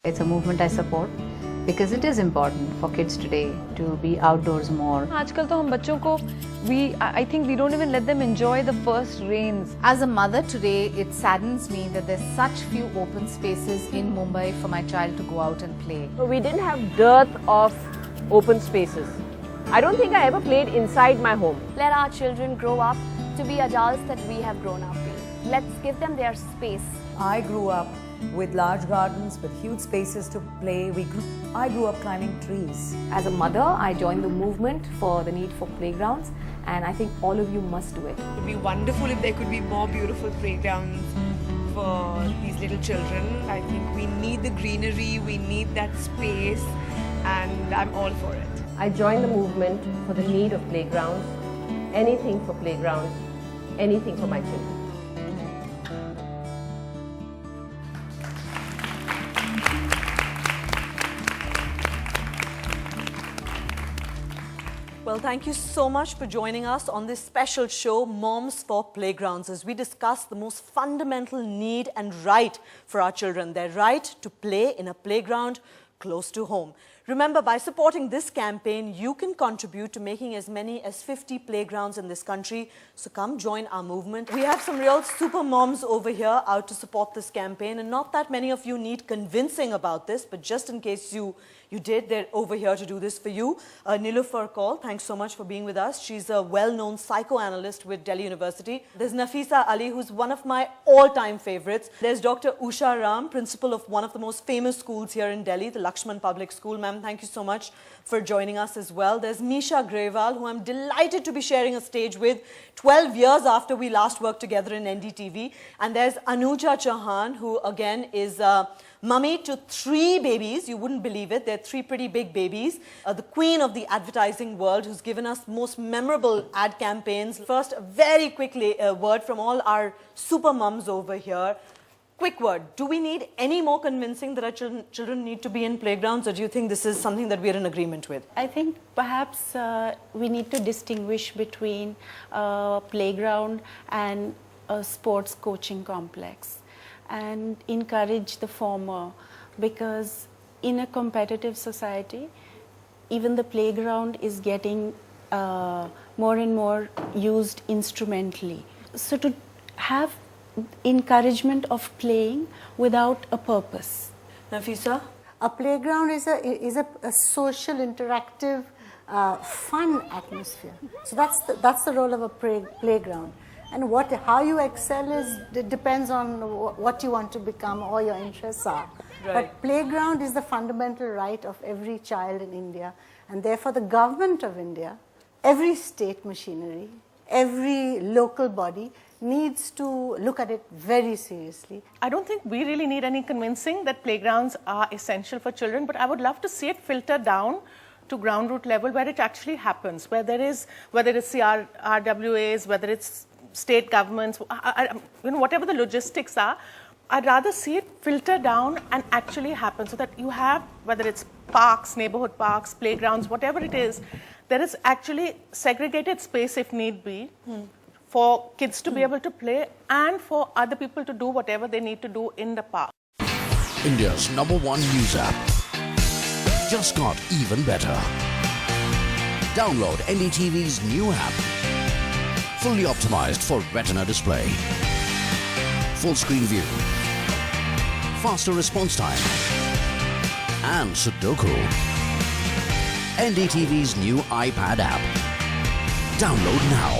It's a movement I support because it is important for kids today to be outdoors more. आजकल तो हम बच्चों को I think we don't even let them enjoy the first rains. As a mother today, it saddens me that there's such few open spaces in Mumbai for my child to go out and play. We didn't have dearth of open spaces. I don't think I ever played inside my home. Let our children grow up to be adults that we have grown up being. Let's give them their space. I grew up with large gardens, with huge spaces to play. I grew up climbing trees. As a mother, I joined the movement for the need for playgrounds, and I think all of you must do it. It would be wonderful if there could be more beautiful playgrounds for these little children. I think we need the greenery, we need that space, and I'm all for it. I joined the movement for the need of playgrounds, anything for playgrounds, anything for my children. Well, thank you so much for joining us on this special show, Moms for Playgrounds, as we discuss the most fundamental need and right for our children, their right to play in a playground close to home. Remember, by supporting this campaign, you can contribute to making as many as 50 playgrounds in this country. So come join our movement. We have some real super moms over here out to support this campaign, and not that many of you need convincing about this, but just in case you did, they're over here to do this for you. Nilufar Kaul, thanks so much for being with us. She's a well-known psychoanalyst with Delhi University. There's Nafisa Ali, who's one of my all-time favorites. There's Dr. Usha Ram, principal of one of the most famous schools here in Delhi, the Lakshman Public School. Ma'am, thank you so much for joining us as well. There's Misha Grewal, who I'm delighted to be sharing a stage with 12 years after we last worked together in NDTV. And there's Anuja Chauhan, who again is mummy to 3 babies. You wouldn't believe it. They're 3 pretty big babies. The queen of the advertising world, who's given us most memorable ad campaigns. First, very quickly, a word from all our super mums over here. Quick word, do we need any more convincing that our children need to be in playgrounds, or do you think this is something that we're in agreement with? I think perhaps we need to distinguish between a playground and a sports coaching complex and encourage the former, because in a competitive society, even the playground is getting more and more used instrumentally. So to have encouragement of playing without a purpose. Nafisa? A playground is a social, interactive, fun atmosphere. So that's the role of a playground. And how you excel depends on what you want to become or your interests are. Right. But playground is the fundamental right of every child in India, and therefore the government of India, every state machinery, every local body needs to look at it very seriously. I don't think we really need any convincing that playgrounds are essential for children, but I would love to see it filter down to ground root level where it actually happens, whether it's the RWAs, whether it's state governments, whatever the logistics are. I'd rather see it filter down and actually happen, so that you have, whether it's parks, neighborhood parks, playgrounds, whatever it is, there is actually segregated space if need be for kids to be able to play and for other people to do whatever they need to do in the park. India's #1 news app just got even better. Download NDTV's new app. Fully optimized for retina display. Full screen view. Faster response time. And Sudoku. NDTV's new iPad app. Download now.